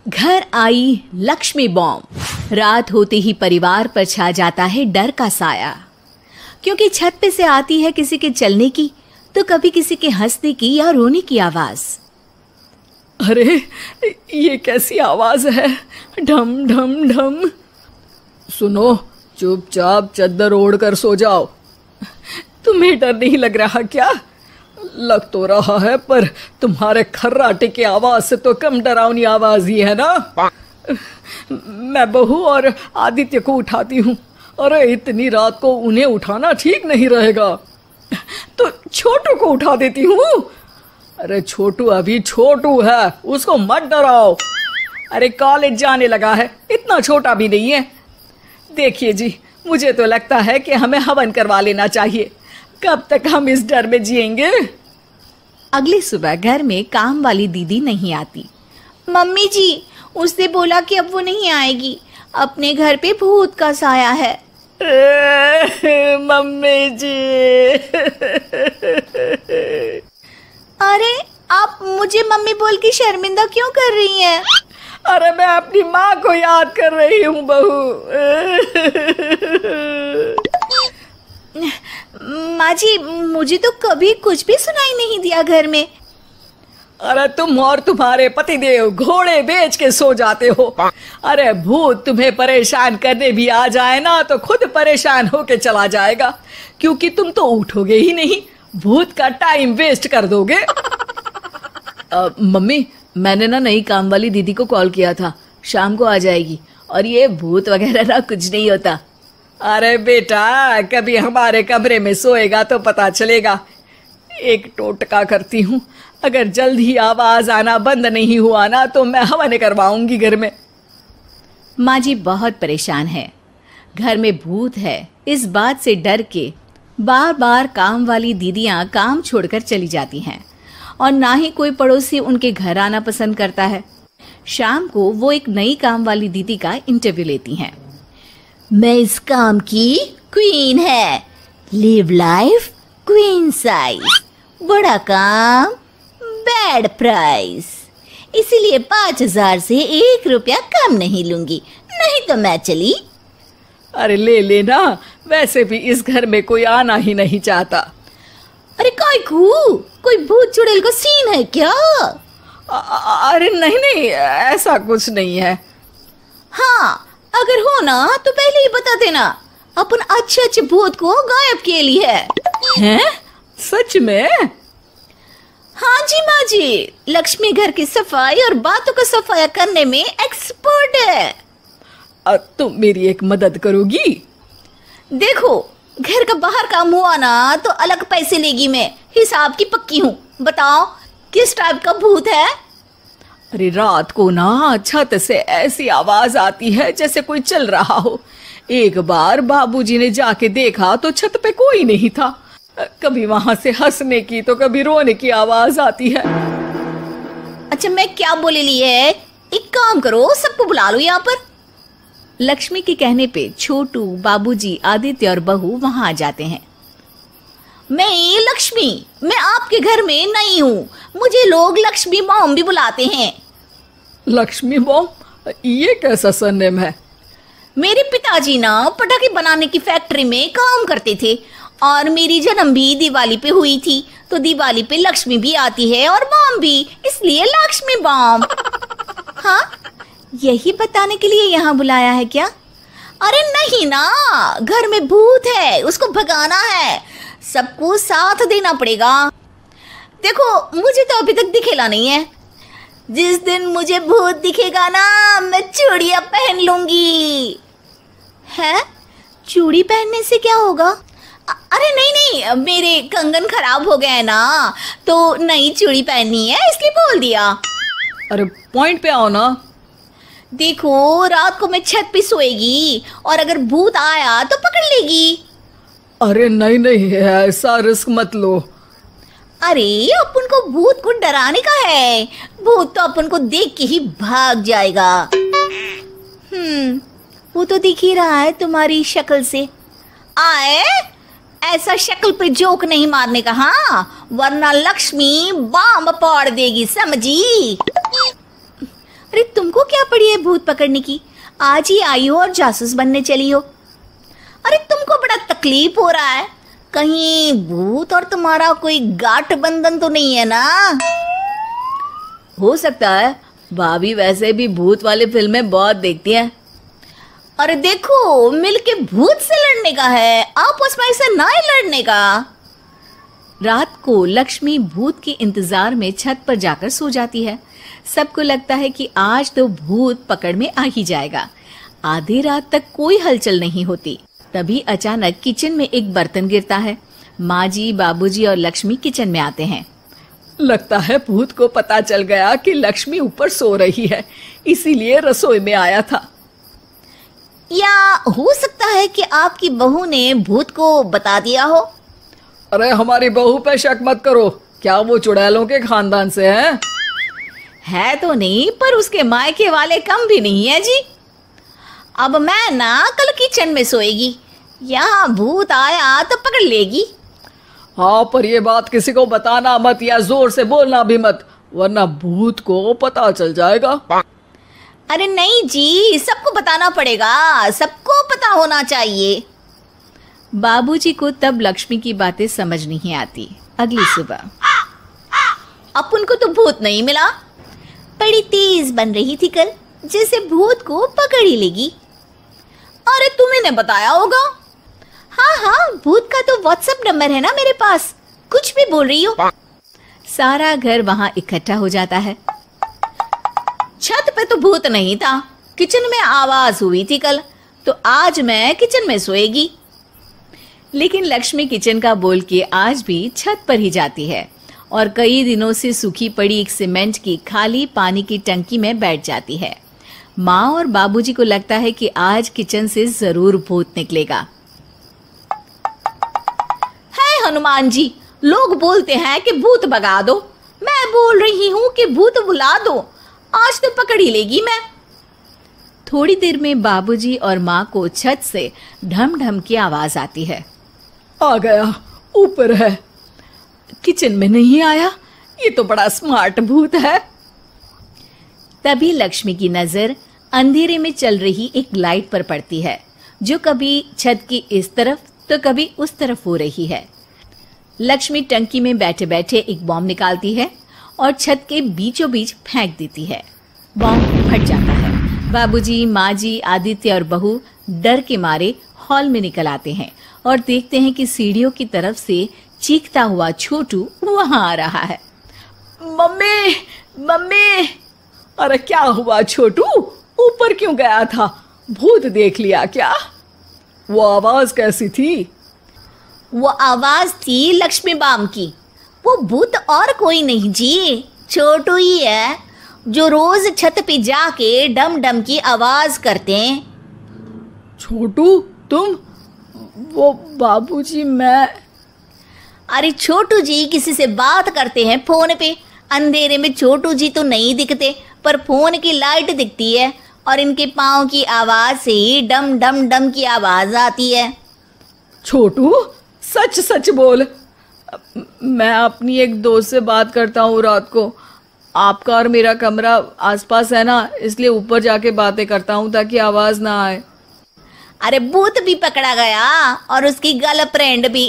घर आई लक्ष्मी बॉम्ब। रात होते ही परिवार पर छा जाता है डर का साया, क्योंकि छत पे से आती है किसी के चलने की तो कभी किसी के हंसने की या रोने की आवाज। अरे ये कैसी आवाज है, ढम ढम ढम। सुनो, चुपचाप चद्दर ओढ़ कर सो जाओ। तुम्हें डर नहीं लग रहा क्या? लग तो रहा है, पर तुम्हारे खर्राटे की आवाज से तो कम डरावनी आवाज ही है ना। मैं बहू और आदित्य को उठाती हूँ। अरे इतनी रात को उन्हें उठाना ठीक नहीं रहेगा, तो छोटू को उठा देती हूँ। अरे छोटू अभी छोटू है, उसको मत डराओ। अरे कॉलेज जाने लगा है, इतना छोटा भी नहीं है। देखिए जी, मुझे तो लगता है कि हमें हवन करवा लेना चाहिए। कब तक हम इस डर में जिएंगे? अगली सुबह घर में काम वाली दीदी नहीं आती। मम्मी जी, उसने बोला कि अब वो नहीं आएगी, अपने घर पे भूत का साया है। मम्मी जी। अरे आप मुझे मम्मी बोल के शर्मिंदा क्यों कर रही हैं? अरे मैं अपनी माँ को याद कर रही हूँ बहू। माँ जी, मुझे तो कभी कुछ भी सुनाई नहीं दिया घर में। अरे तुम और तुम्हारे पतिदेव घोड़े बेच के सो जाते हो। अरे भूत तुम्हें परेशान करने भी आ जाए ना तो खुद परेशान होके चला जाएगा, क्योंकि तुम तो उठोगे ही नहीं, भूत का टाइम वेस्ट कर दोगे। मम्मी, मैंने ना नई काम वाली दीदी को कॉल किया था, शाम को आ जाएगी, और ये भूत वगैरह ना कुछ नहीं होता। अरे बेटा, कभी हमारे कमरे में सोएगा तो पता चलेगा। एक टोटका करती हूँ, अगर जल्द ही आवाज आना बंद नहीं हुआ ना तो मैं हवन करवाऊंगी घर में। माँ जी बहुत परेशान है, घर में भूत है इस बात से डर के बार बार काम वाली दीदियाँ काम छोड़कर चली जाती हैं, और ना ही कोई पड़ोसी उनके घर आना पसंद करता है। शाम को वो एक नई काम वाली दीदी का इंटरव्यू लेती हैं। मैं इस काम की क्वीन है, लिव लाइफ क्वीन साइज, बड़ा काम बैड प्राइस, इसीलिए 5,000 से 1 रुपया कम नहीं लूंगी, नहीं तो मैं चली। अरे ले लेना, वैसे भी इस घर में कोई आना ही नहीं चाहता। अरे कोई भूत चुड़ैल का सीन है क्या? अरे नहीं नहीं, ऐसा कुछ नहीं है। हाँ, अगर हो ना तो पहले ही बता देना, अपन अच्छे अच्छे भूत को गायब किए लिए है। हैं? सच में? हाँ जी माँ जी, लक्ष्मी घर की सफाई और बातों का सफाया करने में एक्सपर्ट है। तुम मेरी एक मदद करोगी? देखो, घर का बाहर काम हुआ ना तो अलग पैसे लेगी, मैं हिसाब की पक्की हूँ। बताओ किस टाइप का भूत है? अरे रात को ना छत से ऐसी आवाज आती है जैसे कोई चल रहा हो। एक बार बाबूजी ने जाके देखा तो छत पे कोई नहीं था। कभी वहां से हंसने की तो कभी रोने की आवाज आती है। अच्छा, मैं क्या बोले ली है, एक काम करो, सबको बुला लो यहाँ पर। लक्ष्मी के कहने पे छोटू, बाबूजी, आदित्य और बहू वहां आ जाते हैं। मैं लक्ष्मी, मैं आपके घर में नई हूँ, मुझे लोग लक्ष्मी मॉम भी बुलाते हैं। लक्ष्मी मॉम? ये कैसा सरनेम है? मेरे पिताजी ना पटाखे बनाने की फैक्ट्री में काम करते थे, और मेरी जन्म भी दिवाली पे हुई थी, तो दिवाली पे लक्ष्मी भी आती है और बॉम्ब भी, इसलिए लक्ष्मी बॉम्ब। हाँ, यही बताने के लिए यहाँ बुलाया है क्या? अरे नहीं ना, घर में भूत है, उसको भगाना है, सबको साथ देना पड़ेगा। देखो, मुझे तो अभी तक दिखेला नहीं है, जिस दिन मुझे भूत दिखेगा ना मैं चूड़ियां पहन लूंगी। है? चूड़ी पहनने से क्या होगा? अरे नहीं, मेरे कंगन खराब हो गए ना, तो नई चूड़ी पहननी है इसलिए बोल दिया। अरे पॉइंट पे आओ ना। देखो, रात को मैं छत पे सोएगी और अगर भूत आया तो पकड़ लेगी। अरे नहीं नहीं, ऐसा रिस्क मत लो। अरे अपन को भूत को डराने का है, भूत तो अपन को देख के ही भाग जाएगा। वो तो दिख ही रहा है तुम्हारी शक्ल से। आए, ऐसा शक्ल पे जोक नहीं मारने का, हाँ, वरना लक्ष्मी बॉम्ब फोड़ देगी, समझी? अरे तुमको क्या पड़ी है भूत पकड़ने की, आज ही आई हो और जासूस बनने चली हो। अरे तुमको बड़ा तकलीफ हो रहा है, कहीं भूत और तुम्हारा कोई गांठ बंधन तो नहीं है ना? हो सकता है, भाभी वैसे भी भूत वाली फिल्में बहुत देखती हैं। अरे देखो, मिलके भूत से लड़ने का है, आपस में ऐसा ना ही लड़ने का। रात को लक्ष्मी भूत के इंतजार में छत पर जाकर सो जाती है। सबको लगता है कि आज तो भूत पकड़ में आ ही जाएगा। आधी रात तक कोई हलचल नहीं होती। तभी अचानक किचन में एक बर्तन गिरता है। माँ जी, बाबूजी और लक्ष्मी किचन में आते हैं। लगता है भूत को पता चल गया कि लक्ष्मी ऊपर सो रही है, इसीलिए रसोई में आया था। या हो सकता है कि आपकी बहू ने भूत को बता दिया हो। अरे हमारी बहू पे शक मत करो, क्या वो चुड़ैलों के खानदान से है तो नहीं, पर उसके मायके वाले कम भी नहीं है जी। अब मैं ना कल किचन में सोएगी, यहाँ भूत आया तो पकड़ लेगी। हाँ, पर ये बात किसी को बताना मत या जोर से बोलना भी मत, वरना भूत को पता चल जाएगा। अरे नहीं जी, सबको बताना पड़ेगा, सबको पता होना चाहिए। बाबूजी को तब लक्ष्मी की बातें समझ नहीं आती। अगली सुबह अपन को तो भूत नहीं मिला, बड़ी तेज बन रही थी कल, जैसे भूत को पकड़ ही लेगी। अरे तुम्हें बताया होगा। हाँ हाँ, भूत का तो व्हाट्सएप नंबर है ना मेरे पास, कुछ भी बोल रही हो। सारा घर वहां इकट्ठा हो जाता है। छत पे तो भूत नहीं था, किचन में आवाज हुई थी कल, तो आज मैं किचन में सोएगी। लेकिन लक्ष्मी किचन का बोल के आज भी छत पर ही जाती है और कई दिनों से सूखी पड़ी एक सीमेंट की खाली पानी की टंकी में बैठ जाती है। माँ और बाबूजी को लगता है कि आज किचन से जरूर भूत निकलेगा। है हनुमान जी, लोग बोलते हैं कि भूत भगा दो, मैं बोल रही हूँ कि भूत बुला दो, आज तो पकड़ ही लेगी मैं। थोड़ी देर में बाबूजी और माँ को छत से ढम ढम की आवाज आती है। आ गया, ऊपर है, किचन में नहीं आया, ये तो बड़ा स्मार्ट भूत है। तभी लक्ष्मी की नजर अंधेरे में चल रही एक लाइट पर पड़ती है, जो कभी छत की इस तरफ तो कभी उस तरफ हो रही है। लक्ष्मी टंकी में बैठे बैठे एक बॉम्ब निकालती है और छत के बीचों बीच फेंक देती है। बॉम्ब फट जाता है। बाबूजी, माँ जी, आदित्य और बहू डर के मारे हॉल में निकल आते हैं और देखते हैं कि सीढ़ियों की तरफ से चीखता हुआ छोटू वहां आ रहा है। Mummy, mummy! अरे क्या हुआ छोटू, ऊपर क्यों गया था? भूत देख लिया क्या? वो आवाज कैसी थी? वो आवाज थी लक्ष्मी बाम की। वो भूत और कोई नहीं जी, छोटू ही है, जो रोज छत पे जाके डम डम की आवाज करते हैं। छोटू तुम? वो बाबूजी मैं। अरे छोटू जी किसी से बात करते हैं फोन पे, अंधेरे में छोटू जी तो नहीं दिखते, पर फोन की लाइट दिखती है और इनके पाँव की आवाज से ही डम डम डम की आवाज आती है। छोटू सच सच बोल। मैं अपनी एक दोस्त से बात करता हूँ रात को, आपका और मेरा कमरा आसपास है ना, इसलिए ऊपर जाके बातें करता हूँ ताकि आवाज ना आए। अरे भूत भी पकड़ा गया और उसकी गर्लफ्रेंड भी।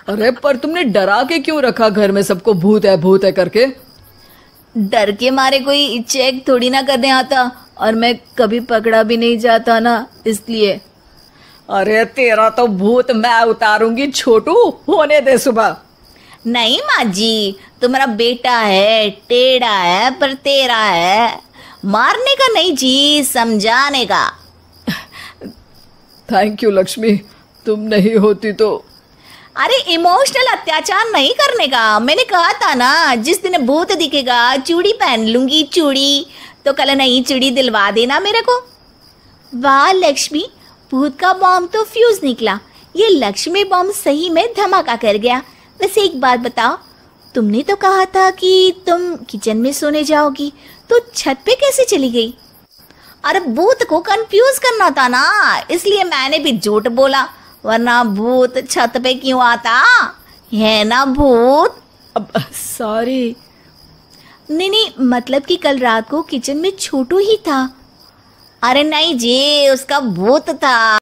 अरे पर तुमने डरा के क्यों रखा घर में सबको भूत है करके? डर के मारे कोई चेक थोड़ी ना करने आता, और मैं कभी पकड़ा भी नहीं जाता ना, इसलिए। अरे तेरा तो भूत मैं उतारूंगी छोटू, होने दे सुबह। नहीं माँ जी, तुम्हारा बेटा है, टेढ़ा है पर तेरा है, मारने का नहीं जी, समझाने का। थैंक यू लक्ष्मी, तुम नहीं होती तो। अरे इमोशनल अत्याचार नहीं करने का, मैंने कहा था ना, जिस दिन भूत दिखेगा चूड़ी पहन लूंगी, चूड़ी तो कल नई चूड़ी दिलवा देना मेरे को। वाह लक्ष्मी, भूत का बॉम्ब तो फ्यूज निकला, ये लक्ष्मी बॉम्ब सही में धमाका कर गया। वैसे एक बात बताओ, तुमने तो कहा था कि तुम किचन में सोने जाओगी, तो छत पे कैसे चली गई? अरे भूत को कंफ्यूज करना था ना, इसलिए मैंने भी झूठ बोला, वरना भूत छत पे क्यों आता है ना भूत। अब सॉरी। नहीं नहीं, मतलब कि कल रात को किचन में छोटू ही था। अरे नहीं जी, उसका भूत था।